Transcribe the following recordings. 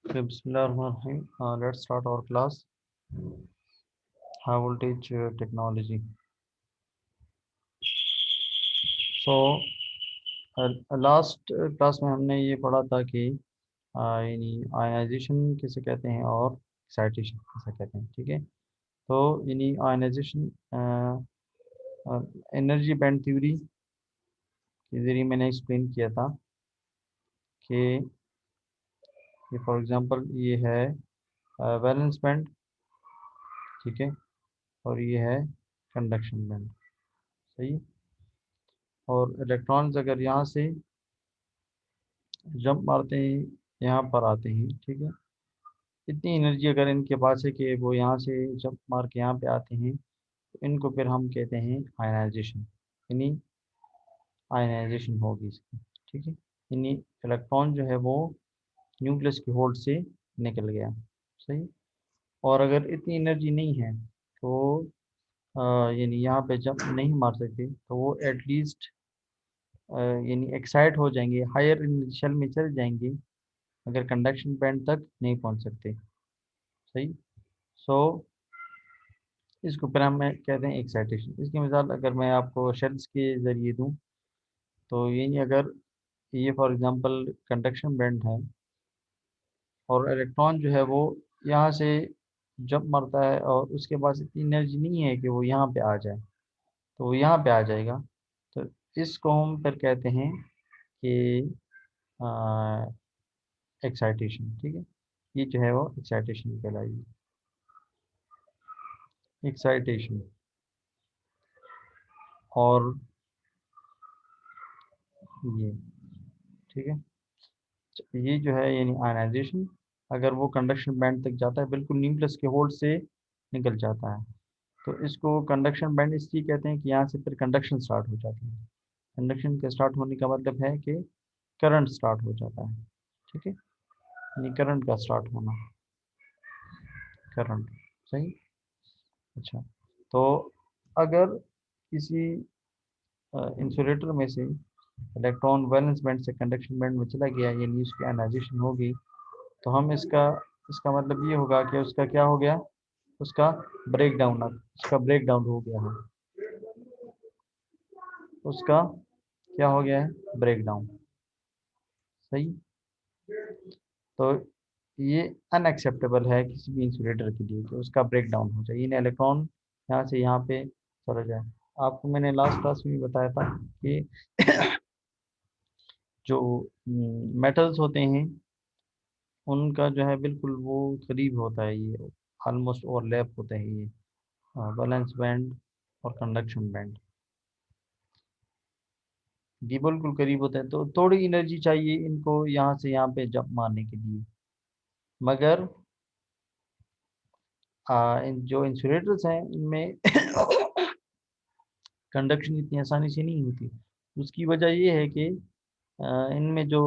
Okay, Bismillahirrahmanirrahim. Let's start our class. High voltage technology. So, last class में हमने ये पढ़ा था कि यानी आयनाइजेशन किसे कहते हैं और एक्साइटेशन किसे कहते हैं, ठीक है। तो यानी आयनाइजेशन एनर्जी बैंड थ्योरी के ज़रिए मैंने एक्सप्लेन किया था कि ये फॉर एग्जांपल ये है वैलेंस बैंड, ठीक है, और ये है कंडक्शन बैंड, सही। और इलेक्ट्रॉन्स अगर यहाँ से जंप मारते हैं, यहाँ पर आते हैं, ठीक है। इतनी एनर्जी अगर इनके पास है कि वो यहाँ से जंप मार के यहाँ पे आते हैं, तो इनको फिर हम कहते हैं आयनाइजेशन, यानी आयनाइजेशन होगी इसकी, ठीक है। यानी इलेक्ट्रॉन जो है वो न्यूक्लियस की होल्ड से निकल गया, सही। और अगर इतनी एनर्जी नहीं है तो यानी यहाँ पे जंप नहीं मार सकते, तो वो एटलीस्ट यानी एक्साइट हो जाएंगे, हायर इनिशियल में चल जाएंगे, अगर कंडक्शन बैंड तक नहीं पहुँच सकते, सही। सो इसको फिर हम कहते हैं एक्साइटेशन। इसकी मिसाल अगर मैं आपको शेल्स के ज़रिए दूं, तो ये अगर ये फॉर एग्जांपल कंडक्शन बैंड है और इलेक्ट्रॉन जो है वो यहाँ से जंप मारता है और उसके पास इतनी एनर्जी नहीं है कि वो यहाँ पे आ जाए, तो वो यहाँ पे आ जाएगा। तो इसको हम फिर कहते हैं कि एक्साइटेशन, ठीक है। ये जो है वो एक्साइटेशन कहलाएगी, एक्साइटेशन। और ये, ठीक है, ये जो है यानी आयनाइजेशन, अगर वो कंडक्शन बैंड तक जाता है, बिल्कुल न्यूक्लियस के होल्ड से निकल जाता है, तो इसको कंडक्शन बैंड इसलिए कहते हैं कि यहाँ से फिर कंडक्शन स्टार्ट हो जाती है। कंडक्शन के स्टार्ट होने का मतलब है कि करंट स्टार्ट हो जाता है, ठीक है, यानी करंट का स्टार्ट होना, करंट, सही। अच्छा, तो अगर किसी इंसुलेटर में से इलेक्ट्रॉन वैलेंस बैंड से कंडक्शन बैंड में चला गया, यानी उसकी आयनाइजेशन होगी, तो हम इसका इसका मतलब ये होगा कि उसका क्या हो गया, उसका ब्रेक डाउन, उसका ब्रेक डाउन हो गया है, उसका क्या हो गया है, ब्रेक डाउन, सही। तो ये अनएक्सेप्टेबल है किसी भी इंसुलेटर के लिए कि उसका ब्रेक डाउन हो जाए, इन इलेक्ट्रॉन यहाँ से यहाँ पे चला जाए। आपको मैंने लास्ट क्लास में भी बताया था कि जो मेटल्स होते हैं उनका जो है बिल्कुल वो करीब होता है, ये ऑलमोस्ट ओवरलैप होते हैं ये वैलेंस बैंड और कंडक्शन बैंड, ये बिल्कुल करीब होते हैं। तो थोड़ी एनर्जी चाहिए इनको यहाँ से यहाँ पे जंप मारने के लिए, मगर जो इंसुलेटर्स हैं इनमें कंडक्शन इतनी आसानी से नहीं होती। उसकी वजह ये है कि इनमें जो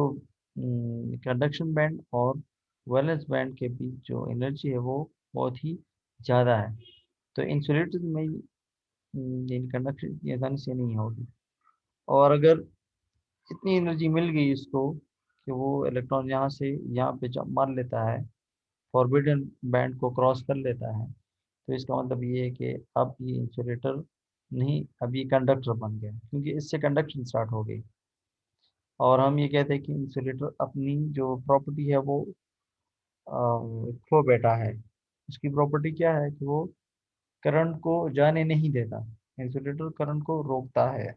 कंडक्शन बैंड और वैलेंस बैंड के बीच जो एनर्जी है वो बहुत ही ज़्यादा है, तो इंसुलेटर में कंडक्शन इतनी आसानी से नहीं होगी। और अगर इतनी एनर्जी मिल गई इसको कि वो इलेक्ट्रॉन यहाँ से यहाँ पे जंप मार लेता है, फॉरबिडन बैंड को क्रॉस कर लेता है, तो इसका मतलब ये है कि अब ये इंसुलेटर नहीं, अब ये कंडक्टर बन गया, क्योंकि इससे कंडक्शन स्टार्ट हो गई। और हम ये कहते हैं कि इंसुलेटर अपनी जो प्रॉपर्टी है वो खो बैठा है। उसकी प्रॉपर्टी क्या है कि वो करंट को जाने नहीं देता, इंसुलेटर करंट को रोकता है।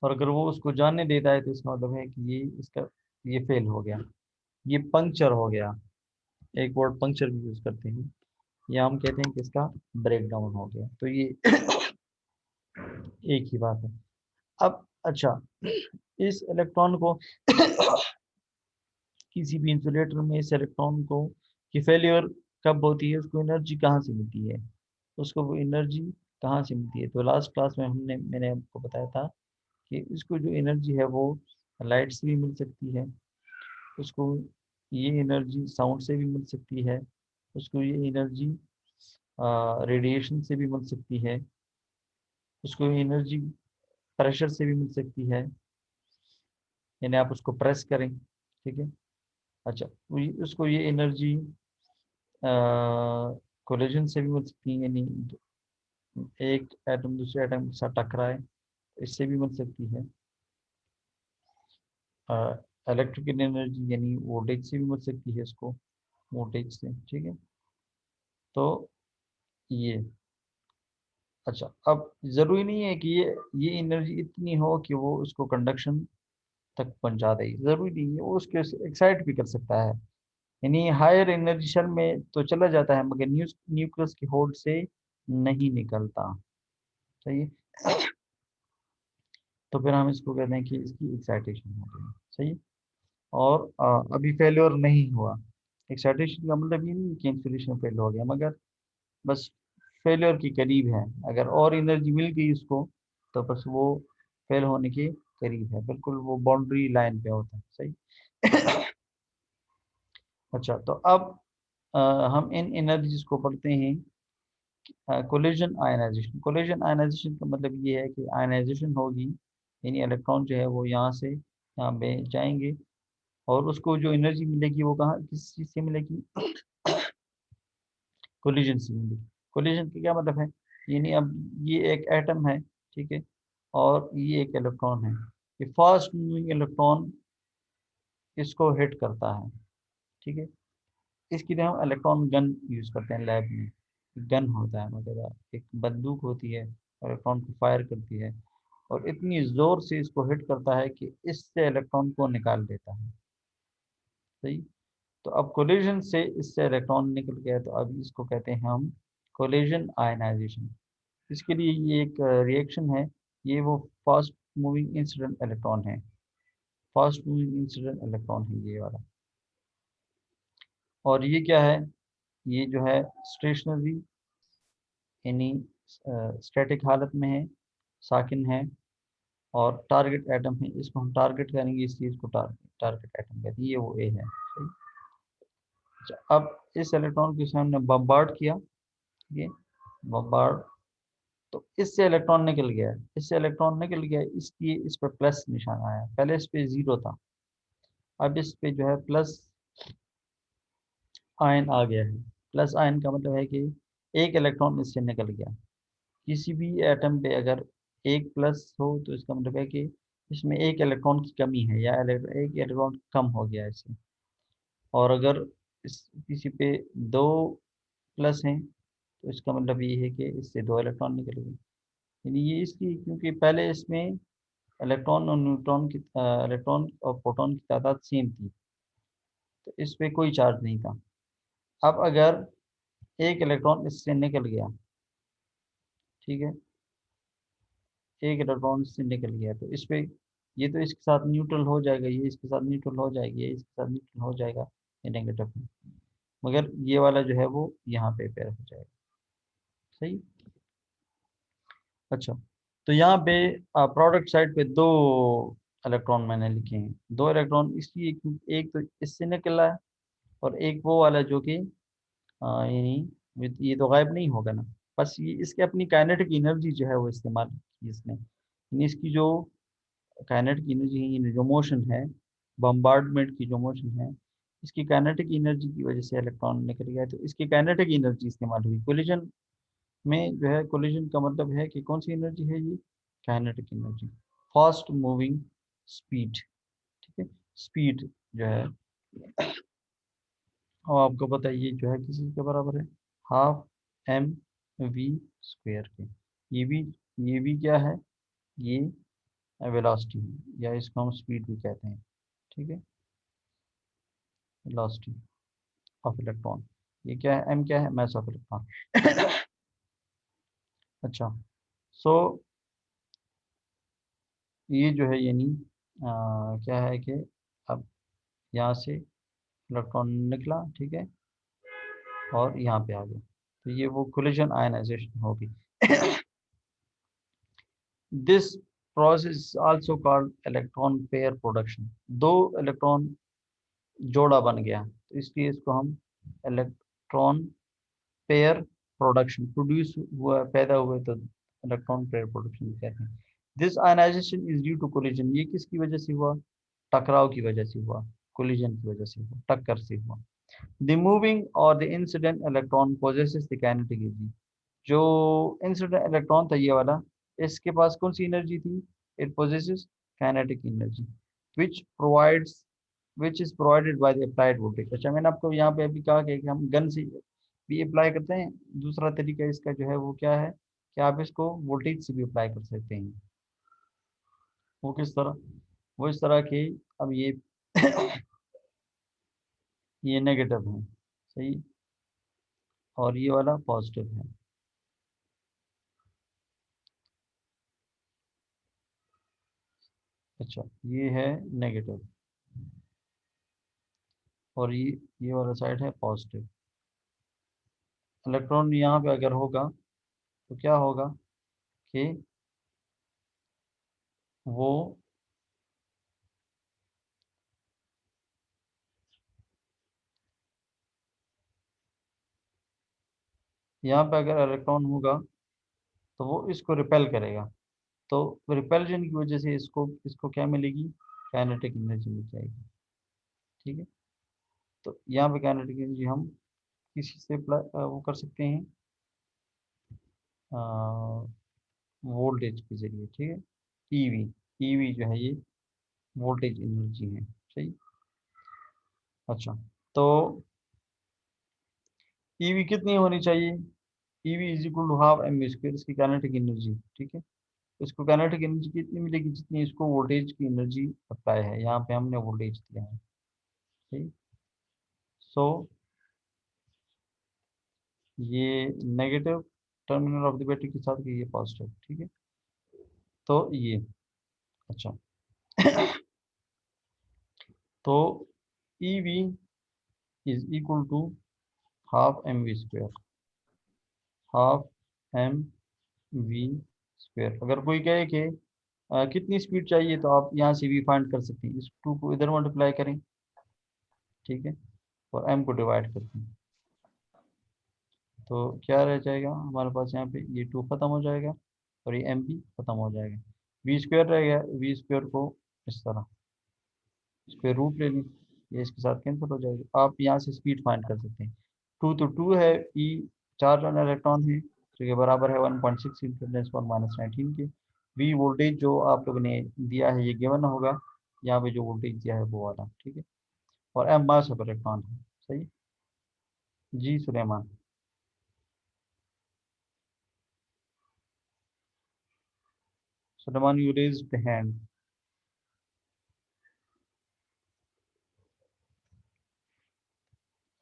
और अगर वो उसको जाने देता है तो इसका मतलब है कि ये इसका ये फेल हो गया, ये पंक्चर हो गया। एक वर्ड पंक्चर भी यूज करते हैं, या हम कहते हैं कि इसका ब्रेक डाउन हो गया, तो ये एक ही बात है। अब अच्छा, इस इलेक्ट्रॉन को किसी भी इंसुलेटर में इस इलेक्ट्रॉन को की फेलियर कब होती है, उसको एनर्जी कहाँ से मिलती है, उसको वो एनर्जी कहाँ से मिलती है। तो लास्ट क्लास में मैंने आपको बताया था कि इसको जो एनर्जी है वो लाइट से भी मिल सकती है, उसको ये एनर्जी साउंड से भी मिल सकती है, उसको ये एनर्जी रेडिएशन से भी मिल सकती है, उसको एनर्जी प्रेशर से भी मिल सकती है, यानी आप उसको प्रेस करें, ठीक है, अच्छा, उसको ये एनर्जी कोलिजन से भी मिल सकती है, यानी एक एटम दूसरे एटम के साथ टकराए, इससे भी मिल सकती है। इलेक्ट्रिकल एनर्जी यानी वोल्टेज से भी मिल सकती है इसको, वोल्टेज से, ठीक है। तो ये, अच्छा, अब ज़रूरी नहीं है कि ये एनर्जी इतनी हो कि वो उसको कंडक्शन तक पहुंचा दे, ज़रूरी नहीं है, वो उसके एक्साइट भी कर सकता है। यानी हायर एनर्जी शेल में तो चला जाता है, मगर न्यूक्लियस की होल्ड से नहीं निकलता। सही है। तो फिर हम इसको कहते हैं कि इसकी एक्साइटेशन हो गई। सही है। और अभी फेल्योर नहीं हुआ। एक्साइटेशन का मतलब ये नहीं कि इंसुलेशन फेल हो गया, मगर बस फेलियर के करीब है। अगर और एनर्जी मिल गई उसको, तो बस वो फेल होने के करीब है, बिल्कुल वो बाउंड्री लाइन पे होता है। सही। अच्छा, तो अब अ, हम इन एनर्जीज को पढ़ते हैं। कोलिजन आयनाइजेशन, कोलिजन आयनाइजेशन का मतलब ये है कि आयनाइजेशन होगी, यानी इलेक्ट्रॉन जो है वो यहाँ से यहाँ पे जाएंगे, और उसको जो एनर्जी मिलेगी वो कहाँ, किस चीज़ से मिलेगी, कोलिजन से मिलेगी। कोलिजन का क्या मतलब है, यानी अब ये एक एटम है, ठीक है, और ये एक इलेक्ट्रॉन है। ये फास्ट मूविंग इलेक्ट्रॉन इसको हिट करता है, ठीक है। इसके लिए हम इलेक्ट्रॉन गन यूज़ करते हैं लैब में। गन होता है, मतलब एक बंदूक होती है, इलेक्ट्रॉन को फायर करती है, और इतनी ज़ोर से इसको हिट करता है कि इससे इलेक्ट्रॉन को निकाल देता है। सही। तो अब कोलिजन से इससे इलेक्ट्रॉन निकल गया, तो अब इसको कहते हैं हम कोलिजन आयनाइजेशन। इसके लिए ये एक रिएक्शन है, ये वो फास्ट मूविंग इंसिडेंट इलेक्ट्रॉन है, फास्ट मूविंग इंसिडेंट इलेक्ट्रॉन है ये वाला। और ये क्या है, ये जो है स्टेशनरी, यानी स्टैटिक हालत में है, साकिन है, और टारगेट एटम है, इसको हम टारगेट करेंगे, इस चीज़ को टारगेट एटम कहते हैं, ये वो ए है। सही। अच्छा, अब इस इलेक्ट्रॉन को हमने बम्बार्ड किया, ये बम्बार्ड, तो इससे इलेक्ट्रॉन निकल गया, इससे इलेक्ट्रॉन निकल गया, इसलिए इस पर प्लस निशान आया, पहले इस पे जीरो था, अब इस पे जो है प्लस आयन आ गया है। प्लस आयन का मतलब है कि एक इलेक्ट्रॉन इससे निकल गया। किसी भी एटम पे अगर एक प्लस हो, तो इसका मतलब है कि इसमें एक इलेक्ट्रॉन की कमी है, या एक इलेक्ट्रॉन कम हो गया है इससे। और अगर इस किसी पे दो प्लस हैं, तो इसका मतलब ये है कि इससे दो इलेक्ट्रॉन निकल गए। यानी ये इसकी, क्योंकि पहले इसमें इलेक्ट्रॉन और न्यूट्रॉन की, इलेक्ट्रॉन और प्रोटॉन की तादाद सेम थी, तो इस पे कोई चार्ज नहीं था। अब अगर एक इलेक्ट्रॉन इससे निकल गया, ठीक है, एक इलेक्ट्रॉन इससे निकल गया, तो इस पे, ये तो इसके साथ न्यूट्रल हो जाएगा, ये इसके साथ न्यूट्रल हो जाएगी, ये इसके साथ न्यूट्रल हो जाएगा, ये नेगेटिव में, मगर ये वाला जो है वो यहाँ पे पेयर हो जाएगा। सही। अच्छा, तो यहाँ पे प्रोडक्ट साइड पे दो इलेक्ट्रॉन मैंने लिखे हैं, दो इलेक्ट्रॉन इसलिए क्योंकि एक तो इससे निकला है, और एक वो वाला जो कि यानी ये तो गायब नहीं होगा ना, बस ये इसके अपनी काइनेटिक एनर्जी जो है वो इस्तेमाल की इसने, यानी इसकी जो काइनेटिक एनर्जी है, यानी जो मोशन है, बम्बार्डमेंट की जो मोशन है, इसकी काइनेटिक एनर्जी की वजह से इलेक्ट्रॉन निकल गया है, तो इसकी काइनेटिक एनर्जी इस्तेमाल हुई कोलिजन में। जो है कोलिजन का मतलब है कि कौन सी एनर्जी है ये, kinetic energy, fast moving speed, ठीक है, स्पीड जो है, और आपको पता है ये जो है किसी के बराबर है, हाफ एम वी स्क्वेयर के। ये भी ये भी क्या है, ये वेलोसिटी है, या इसको हम स्पीड भी कहते हैं, ठीक है, वेलोसिटी ऑफ इलेक्ट्रॉन। ये क्या है, एम क्या है, मास ऑफ इलेक्ट्रॉन। अच्छा, सो ये जो है, यानी क्या है कि अब यहाँ से इलेक्ट्रॉन निकला, ठीक है, और यहाँ पे आ गया, तो ये वो कोलिजन आयनाइजेशन होगी। This process also called electron pair production. दो इलेक्ट्रॉन जोड़ा बन गया, तो इसलिए इसको हम इलेक्ट्रॉन पेयर प्रोडक्शन, प्रोड्यूस हुआ, पैदा हुए, तो इलेक्ट्रॉन पेयर प्रोडक्शन कहते हैं। This ionization is due to collision, ये किसकी वजह से हुआ, टकराव की वजह से हुआ। कोलिजन की वजह से हुआ, टक्कर से हुआ। द मूविंग और the incident electron possesses the kinetic energy. जो इंसिडेंट इलेक्ट्रॉन था ये वाला, इसके पास कौन सी एनर्जी थी? It possesses kinetic energy which provides which is provided by the applied voltage. अच्छा, मैंने आपको यहाँ पे अभी कहा कि हम गन से भी अप्लाई करते हैं। दूसरा तरीका इसका जो है वो क्या है कि आप इसको वोल्टेज से भी अप्लाई कर सकते हैं। वो किस तरह? वो इस तरह की, अब ये नेगेटिव है, सही, और ये वाला पॉजिटिव है। अच्छा, ये है नेगेटिव और ये वाला साइड है पॉजिटिव। इलेक्ट्रॉन यहाँ पे अगर होगा तो क्या होगा कि वो यहाँ पे अगर इलेक्ट्रॉन होगा तो वो इसको रिपेल करेगा। तो रिपेल्शन की वजह से इसको इसको क्या मिलेगी? काइनेटिक एनर्जी मिल जाएगी। ठीक है, तो यहाँ पे काइनेटिक एनर्जी हम किसी से वो कर सकते हैं, वोल्टेज के जरिए। ठीक है, ईवी, ईवी जो है ये वोल्टेज एनर्जी है, सही। अच्छा, तो ईवी कितनी होनी चाहिए? EV is equal to half m v square, इसकी काइनेटिक एनर्जी। ठीक है, इसको काइनेटिक एनर्जी कितनी मिलेगी? जितनी इसको वोल्टेज की एनर्जी अप्लाई है, यहाँ पे हमने वोल्टेज दिया है। ठीक, सो ये negative terminal of the battery के साथ ये पॉजिटिव। ठीक है, तो ये, अच्छा, तो eV is equal to half m v square, half m v square. अगर कोई कहे कि कितनी स्पीड चाहिए, तो आप यहाँ से भी फाइंड कर सकते हैं। इस टू को इधर मल्टीप्लाई करें, ठीक है, और एम को डिवाइड करते हैं, तो क्या रह जाएगा हमारे पास? यहाँ पे ये टू खत्म हो जाएगा और ये एम भी खत्म हो जाएगा। वी स्क्वायर रह गया, वी स्क्वायर को इस तरह स्क्वायर रूट ले ली, ये इसके साथ कैंसिल हो जाएगा। आप यहाँ से स्पीड फाइंड कर सकते हैं। टू तो टू है, ई चार रन इलेक्ट्रॉन है, तो ये बराबर है 1.6 इंटू 10⁻19 के। वी वोल्टेज जो आप लोगों ने दिया है ये गिवन होगा, यहाँ पे जो वोल्टेज दिया है वो वाला। ठीक है, और एम मास ऑफ इलेक्ट्रॉन है, सही। जी Suleman. Suleman, you raised hand.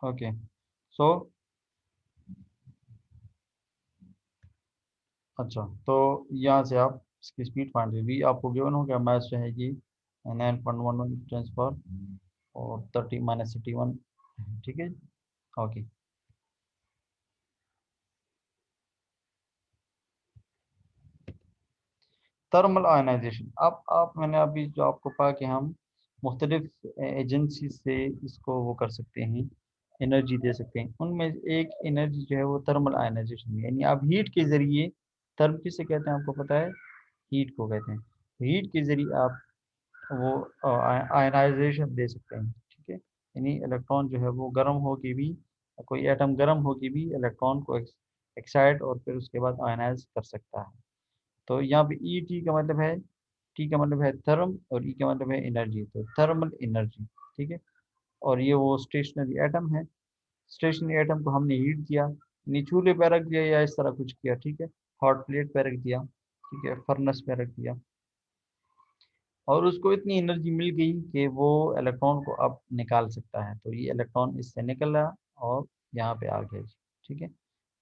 Okay, so अच्छा, तो यहाँ से आप इसकी स्पीड फाइंड वी आपको गिवन हो गया, मैच रहेगी 9.11 और 30 - 31। ठीक है, ओके। थर्मल आयनाइजेशन, अब आप मैंने अभी जो आपको कहा कि हम मुख्तलिफ एजेंसी से इसको वो कर सकते हैं, एनर्जी दे सकते हैं। उनमें एक एनर्जी जो है वो थर्मल आयनाइजेशन, यानी आप हीट के जरिए, थर्म किसे कहते हैं आपको पता है? हीट को कहते हैं। हीट के जरिए आप वो आयनाइजेशन दे सकते हैं। ठीक है, यानी इलेक्ट्रॉन जो है वो गर्म हो के भी, कोई एटम गर्म हो के भी इलेक्ट्रॉन को एक्साइट और फिर उसके बाद आयनाइज कर सकता है। तो यहाँ पे ई टी का मतलब है, टी का मतलब है थर्म और ई का मतलब है एनर्जी, तो थर्मल एनर्जी। ठीक है, और ये वो स्टेशनरी एटम है। स्टेशनरी एटम को हमने हीट किया, चूल्हे पे रख दिया या इस तरह कुछ किया, ठीक है, हॉट प्लेट पे रख दिया, ठीक है, फर्नेस पे रख दिया, और उसको इतनी एनर्जी मिल गई कि वो इलेक्ट्रॉन को अब निकाल सकता है। तो ये इलेक्ट्रॉन इससे निकला और यहाँ पे आ गया जी। ठीक है,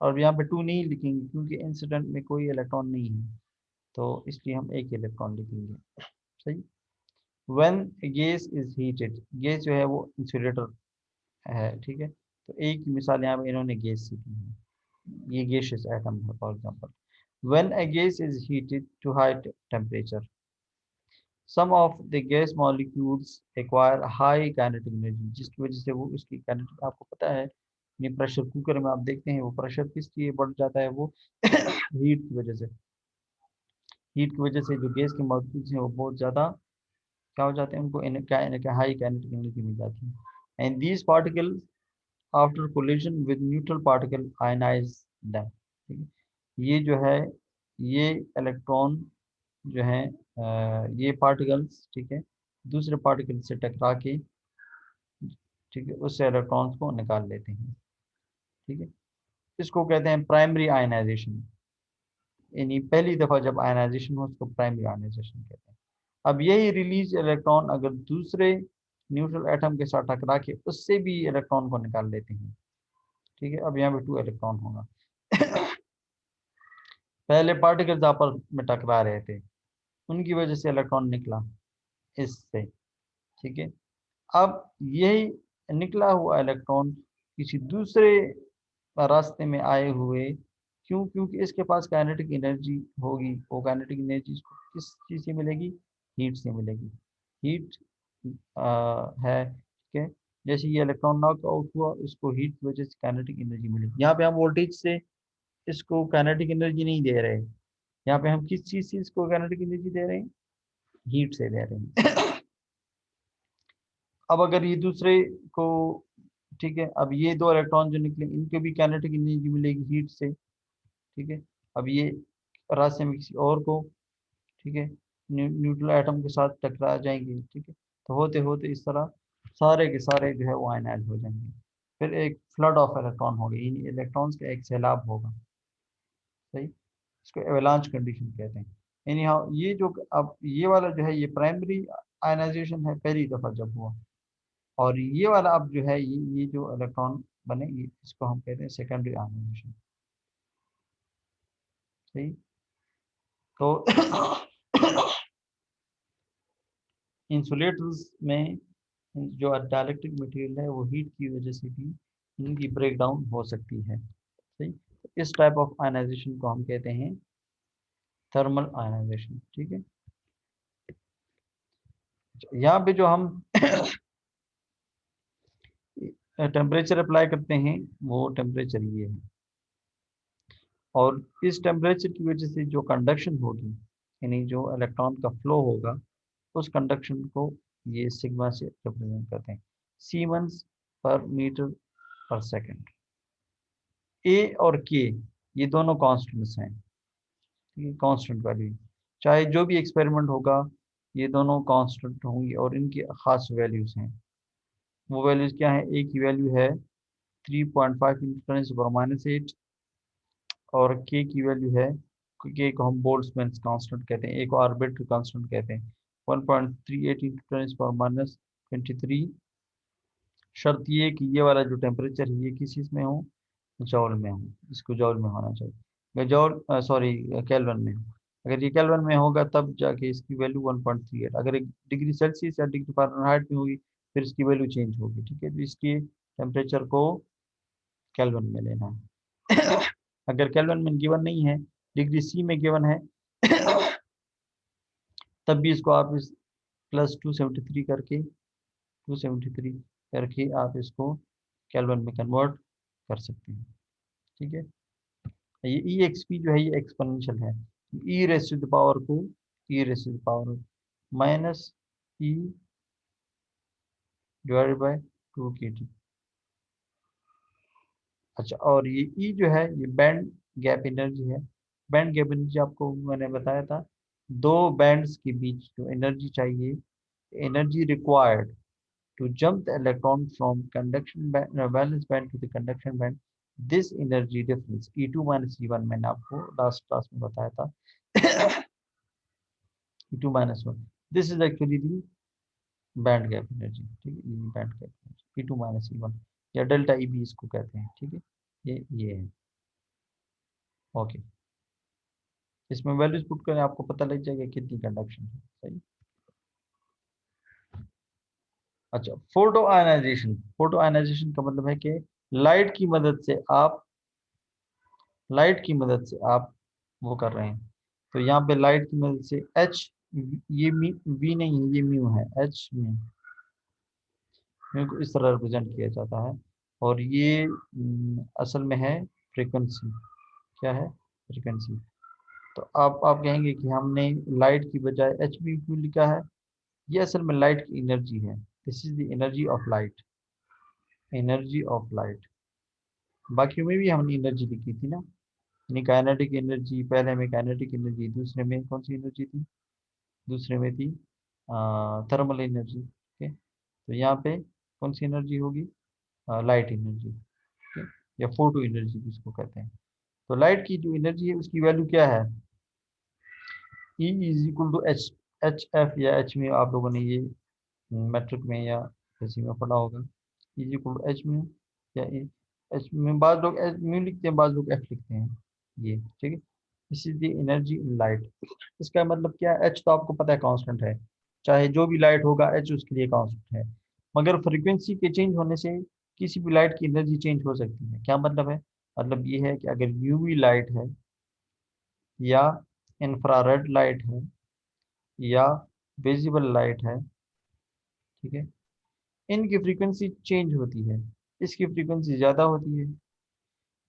और यहाँ पे टू नहीं लिखेंगे क्योंकि इंसिडेंट में कोई इलेक्ट्रॉन नहीं है, तो इसलिए हम एक इलेक्ट्रॉन लिखेंगे, सही। When gas is heated, gas जो है वो इंसुलेटर है। ठीक है, तो एक ही मिसाल यहाँ पे इन्होंने गैस से दी है, ये गैसियस एटम है for example. When a gas is heated to high temperature, some of the gas molecules acquire high kinetic energy, जिसकी वजह से वो उसकी kinetic, आपको पता है ये प्रेशर कुकर में आप देखते हैं वो प्रेशर किस लिए बढ़ जाता है? वो हीट की वजह से, हीट की वजह से जो गैस के मॉलिक्यूल्स हैं वो बहुत ज़्यादा क्या हो जाते हैं, उनको हाई काइनेटिक एनर्जी मिल जाती है। And these particle after collision with neutral particle ionize them. ठीक है, ये जो है, ये इलेक्ट्रॉन जो है, ये पार्टिकल्स, ठीक है, दूसरे पार्टिकल से टकरा के, ठीक है, उससे इलेक्ट्रॉन्स को निकाल लेते हैं। ठीक है, इसको कहते हैं प्राइमरी आयनाइजेशन, यानी पहली दफा जब आयनाइजेशन हो उसको प्राइमरी आयनाइजेशन कहते हैं। अब यही रिलीज इलेक्ट्रॉन अगर दूसरे न्यूट्रल एटम के साथ टकरा के उससे भी इलेक्ट्रॉन को निकाल लेते हैं। ठीक है, अब यहाँ पे 2 इलेक्ट्रॉन होगा। पहले पार्टिकल्स आपस में टकरा रहे थे, उनकी वजह से इलेक्ट्रॉन निकला इससे। ठीक है, अब यही निकला हुआ इलेक्ट्रॉन किसी दूसरे रास्ते में आए हुए, क्यों, क्योंकि इसके पास काइनेटिक एनर्जी होगी, वो काइनेटिक एनर्जी इसको किस चीज़ से मिलेगी, हीट से मिलेगी। हीट है, ठीक है, जैसे ये इलेक्ट्रॉन नॉक आउट हुआ, इसको हीट की वजह से काइनेटिक एनर्जी मिलेगी। यहाँ पे हम वोल्टेज से इसको काइनेटिक एनर्जी नहीं दे रहे, यहाँ पे हम किस चीज़ से इसको काइनेटिक एनर्जी दे रहे हैं, हीट से दे रहे हैं। अब अगर ये दूसरे को, ठीक है, अब ये 2 इलेक्ट्रॉन जो निकले इनको भी काइनेटिक एनर्जी मिलेगी हीट से। ठीक है, अब ये रास्ते में किसी और को, ठीक है, न्यूट्रल एटम के साथ टकरा जाएंगे। ठीक है, तो होते होते इस तरह सारे के सारे जो है वो आयनाइज हो जाएंगे। फिर एक फ्लड ऑफ इलेक्ट्रॉन होगी, इन इलेक्ट्रॉन्स का एक सैलाब होगा। सही, इसको एवलांच कंडीशन कहते हैं। यानी हाँ, ये जो अब ये वाला जो है ये प्राइमरी आयनाइजेशन है पहली दफा जब हुआ, और ये वाला अब जो है ये जो इलेक्ट्रॉन बने, ये इसको हम कहते हैं सेकेंडरी आयनाइजेशन। सही, तो इंसुलेटर्स में जो डाइलेक्ट्रिक मटेरियल है वो हीट की वजह से भी इनकी ब्रेक डाउन हो सकती है। सही, तो इस टाइप ऑफ आयनाइजेशन को हम कहते हैं थर्मल आयनाइजेशन। ठीक है, यहाँ पे जो हम टेम्परेचर अप्लाई करते हैं वो टेम्परेचर ये है, और इस टेम्परेचर की वजह से जो कंडक्शन होगी, यानी जो इलेक्ट्रॉन का फ्लो होगा, उस कंडक्शन को ये सिग्मा से रिप्रेजेंट करते हैं, सीमेंस पर मीटर पर सेकंड। ए और के ये दोनों कांस्टेंट्स हैं, ठीक है, कांस्टेंट वैल्यू, चाहे जो भी एक्सपेरिमेंट होगा ये दोनों कांस्टेंट होंगी और इनकी खास वैल्यूज हैं। वो वैल्यूज क्या है, ए की वैल्यू है 3.5 × 10⁻⁸, और के की वैल्यू है, के को हम बोल्ट्जमैन कांस्टेंट कहते हैं, ए को आर्बिट्ररी कांस्टेंट कहते हैं, 1.38 × 10⁻23। शर्त ये है कि ये वाला जो टेम्परेचर है ये किस चीज़ में हो, जॉल में हो, इसको जॉल में होना चाहिए, अगर जॉल सॉरी केल्विन में हो। अगर ये केल्विन में होगा तब जाके इसकी वैल्यू 1.38, अगर 1 डिग्री सेल्सियस या डिग्री फ़ारेनहाइट में होगी फिर इसकी वैल्यू चेंज होगी। ठीक है, तो इसकी टेम्परेचर को केल्विन में लेना है। अगर केल्विन में गिवन नहीं है, डिग्री सी में गिवन है, तब भी इसको आप इस +273 करके आप इसको केल्विन में कन्वर्ट कर सकते हैं। ठीक है, ये ई एक्स पी जो है ये एक्सपोनेंशियल है, E raise to the power को E raise to the power minus E divided by 2 kT। अच्छा, और ये ई जो है ये बैंड गैप एनर्जी है। बैंड गैप एनर्जी आपको मैंने बताया था, 2 बैंड्स के बीच जो एनर्जी चाहिए, energy required to jump the electron from conduction band, valence band to the conduction band, this energy difference E2 minus E1 मैंने आपको लास्ट क्लास में बताया था। E2 minus 1, this is actually the band gap energy। ठीक है, ये band gap energy E2 minus E1 या delta EB इसको कहते हैं। ठीक है, ये है। ओके, इसमें वैल्यूज पुट करें आपको पता लग जाएगा कितनी कंडक्शन है। सही, अच्छा, फोटो आयनाइजेशन। फोटो आयनाइजेशन का मतलब है कि लाइट की मदद से आप लाइट की मदद से आप वो कर रहे हैं। तो यहाँ पे लाइट की मदद से एच, ये वी नहीं है, ये म्यू है, एच म्यू, म्यू को इस तरह रिप्रेजेंट किया जाता है। और ये असल में है फ्रीक्वेंसी। क्या है, फ्रीक्वेंसी। तो आप कहेंगे कि हमने लाइट की बजाय एच म्यू क्यों लिखा है, ये असल में लाइट की एनर्जी है। This is the energy of light, energy of light. बाकी में भी हमने एनर्जी लिखी थी ना, यानी काइनेटिक एनर्जी, पहले में काइनेटिक एनर्जी, दूसरे में कौन सी एनर्जी थी, दूसरे में थी थर्मल एनर्जी। ओके, तो यहाँ पे कौन सी एनर्जी होगी, लाइट एनर्जी। ओके, या फोटो एनर्जी भी इसको कहते हैं। तो लाइट की जो एनर्जी है उसकी वैल्यू क्या है, E is equal to h, h f या एच में आप लोगों ने ये मैट्रिक में या किसी में पढ़ा होगा, इज इक्वल टू एच में, या एच में बाद लोग एच म्यू लिखते हैं, बाद लोग एफ लिखते हैं, ये ठीक है। This is the energy in light. इसका मतलब क्या है, एच तो आपको पता है कांस्टेंट है, चाहे जो भी लाइट होगा एच उसके लिए कांस्टेंट है, मगर फ्रीक्वेंसी के चेंज होने से किसी भी लाइट की एनर्जी चेंज हो सकती है। क्या मतलब है, मतलब ये है कि अगर यूवी लाइट है या इंफ्रारेड लाइट है या विजिबल लाइट है, ठीक है, इनकी फ्रीक्वेंसी चेंज होती है। इसकी फ्रीक्वेंसी ज़्यादा होती है,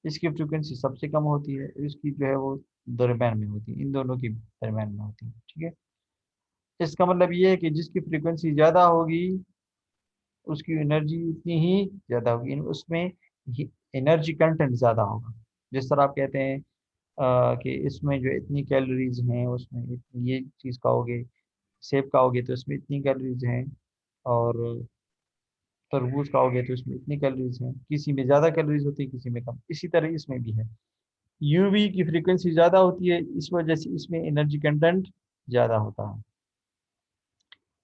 इसकी फ्रीक्वेंसी सबसे कम होती है, इसकी जो है वो दरम्यान में होती है, इन दोनों की दरम्यान में होती है, ठीक है। इसका मतलब ये है कि जिसकी फ्रीक्वेंसी ज़्यादा होगी उसकी एनर्जी उतनी ही ज़्यादा होगी, उसमें एनर्जी कंटेंट ज़्यादा होगा। जिस तरह आप कहते हैं कि इसमें जो इतनी कैलोरीज हैं, उसमें ये चीज़ खाओगे, सेब खाओगे तो इसमें इतनी कैलोरीज हैं, और तरबूज खाओगे तो इसमें इतनी कैलोरीज हैं, किसी में ज़्यादा कैलोरीज होती है किसी में कम, इसी तरह इसमें भी है। यूवी की फ्रीक्वेंसी ज़्यादा होती है, इस वजह से इसमें एनर्जी कंटेंट ज़्यादा होता है,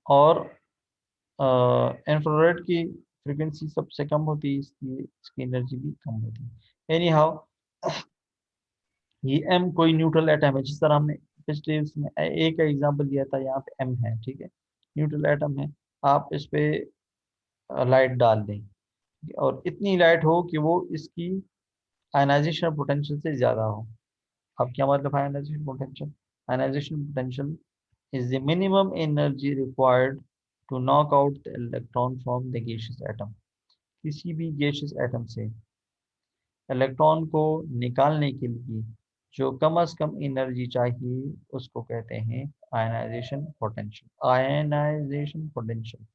और इंफ्रारेड की फ्रीक्वेंसी सबसे कम होती है, इसलिए इसकी एनर्जी भी कम होती है। एनी हाउ, ये एम कोई न्यूट्रल एटम है, जिस तरह हमने पिछले उसमें एक एग्जांपल दिया था, यहाँ पे एम है, ठीक है, न्यूट्रल एटम है। आप इस पे लाइट डाल दें और इतनी लाइट हो कि वो इसकी आयनाइजेशन पोटेंशियल से ज़्यादा हो। अब क्या मतलब है ionization potential, ionization potential is the minimum energy required to knock out the electron from the gaseous atom। किसी भी gaseous atom से इलेक्ट्रॉन को निकालने के लिए जो कम से कम एनर्जी चाहिए उसको कहते हैं आयनाइजेशन पोटेंशियल। आयनाइजेशन पोटेंशियल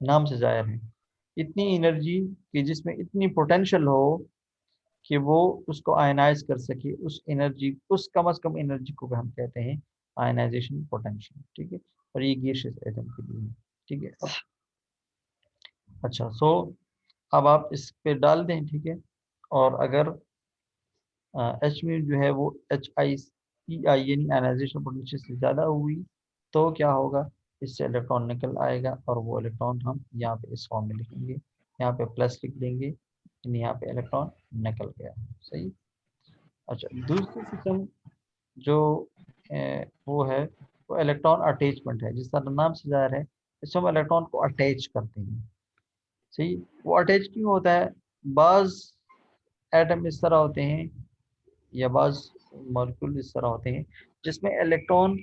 नाम से जाहिर है, इतनी एनर्जी कि जिसमें इतनी पोटेंशियल हो कि वो उसको आयनाइज कर सके, उस एनर्जी, उस कम से कम एनर्जी को हम कहते हैं आयनाइजेशन पोटेंशियल, ठीक है। और ये गैसियस एटम के लिए है, ठीक है। अच्छा, सो अब आप इस पे डाल दें, ठीक है, और अगर एच में जो है वो एच आई ई आई यानी आयनाइजेशन पोटेंशियल से ज़्यादा हुई तो क्या होगा, इससे इलेक्ट्रॉन निकल आएगा, और वो इलेक्ट्रॉन हम यहाँ पे इस फॉर्म में लिखेंगे, यहाँ पे प्लस लिख देंगे, यानी यहाँ पे इलेक्ट्रॉन निकल गया, सही। अच्छा, दूसरी किस्म जो वो है, वो इलेक्ट्रॉन अटैचमेंट है, जिस तरह नाम से ज़ाहिर है, इसमें हम इलेक्ट्रॉन को अटैच करते हैं, सही। वो अटैच क्यों होता है, बाज एटम इस तरह होते हैं या बाज मॉलिक्यूल इस तरह होते हैं जिसमें इलेक्ट्रॉन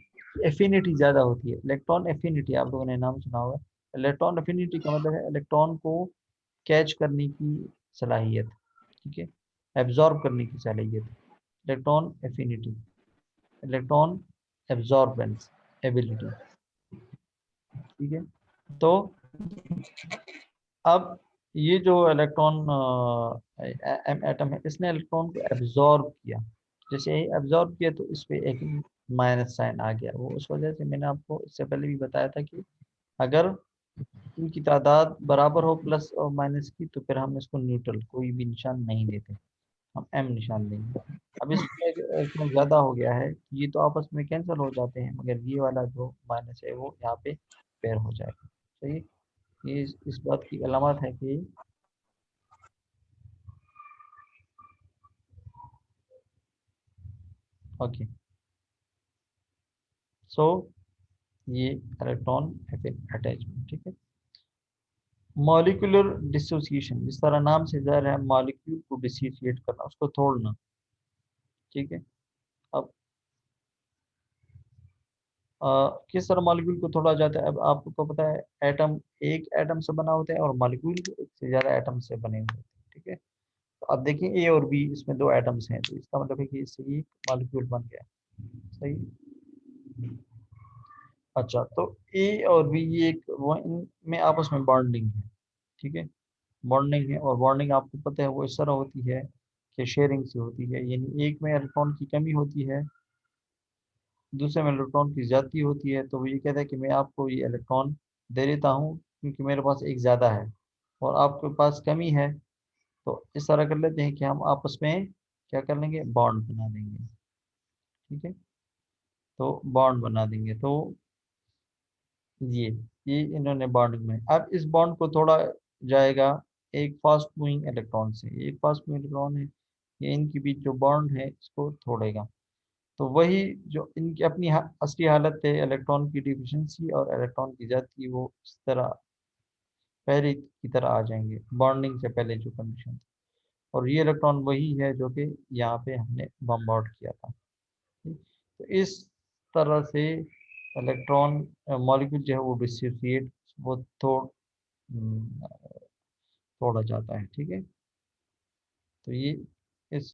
एफिनिटी ज़्यादा होती है। इलेक्ट्रॉन एफिनिटी आप लोगों ने नाम सुना होगा। इलेक्ट्रॉन एफिनिटी का मतलब है इलेक्ट्रॉन को कैच करने की सलाहियत, ठीक है, एब्जॉर्ब करने की सलाहियत, electron affinity, electron absorbance ability, ठीक है। तो अब ये जो इलेक्ट्रॉन एम एटम है, इसने इलेक्ट्रॉन को एब्जॉर्ब किया, जैसे ही एब्जॉर्ब किया तो इस पे एक माइनस साइन आ गया। वो उस वजह से मैंने आपको इससे पहले भी बताया था कि अगर इनकी तादाद बराबर हो प्लस और माइनस की, तो फिर हम इसको न्यूट्रल कोई भी निशान नहीं देते, हम एम निशान देंगे। अब इसमें इतना ज़्यादा हो गया है, ये तो आपस में कैंसिल हो जाते हैं, मगर ये वाला जो माइनस है वो यहाँ पे पेयर हो जाएगा, सही। ये इस बात की अलामत है कि ओके, सो ये इलेक्ट्रॉन अटैचमेंट, ठीक है। मॉलिक्यूलर डिसोसिएशन, जिस तरह नाम से ज़ाहिर है, मॉलिक्यूल को डिसोसिएट करना, उसको तोड़ना, ठीक है। अब किस तरह मॉलिक्यूल को तोड़ा जाता है, अब आपको तो पता है, एटम एक एटम से बना होता है और मॉलिक्यूल एक से ज़्यादा एटम से बने हुए होते हैं, ठीक है। तो अब देखिए ए और बी, इसमें दो एटम्स हैं, तो इसका मतलब है कि इससे एक मॉलिक्यूल बन गया, सही। अच्छा, तो ए और बी ये एक वो इनमें आपस में बॉन्डिंग है, ठीक है, बॉन्डिंग है। और बॉन्डिंग आपको पता है वो इस तरह होती है कि शेयरिंग से होती है, यानी एक में इलेक्ट्रॉन की कमी होती है, दूसरे में इलेक्ट्रॉन की ज्यादती होती है, तो वो ये कहता है कि मैं आपको ये इलेक्ट्रॉन दे देता हूँ क्योंकि मेरे पास एक ज़्यादा है और आपके पास कमी है। तो इस तरह कर लेते हैं कि हम आपस में क्या कर लेंगे, बॉन्ड बना देंगे, ठीक है, तो बॉन्ड बना देंगे। तो ये ये इन्होंने बॉन्ड में, अब इस बॉन्ड को थोड़ा जाएगा एक फास्ट मूविंग इलेक्ट्रॉन से, एक फास्ट मूविंग इलेक्ट्रॉन है, ये इनके बीच जो बॉन्ड है इसको तोड़ेगा। तो वही जो इनकी अपनी असली हालत है, इलेक्ट्रॉन की डिफिशिएंसी और इलेक्ट्रॉन की जाती, वो इस तरह पहले की तरह आ जाएंगे, बॉन्डिंग से पहले जो कंडीशन थी। और ये इलेक्ट्रॉन वही है जो कि यहाँ पे हमने बम्बार्ड किया था, ठीक? तो इस तरह से इलेक्ट्रॉन मॉलिक्यूल जो है वो डिसोसिएट, वो हम्म, तोड़ा जाता है, ठीक है। तो ये इस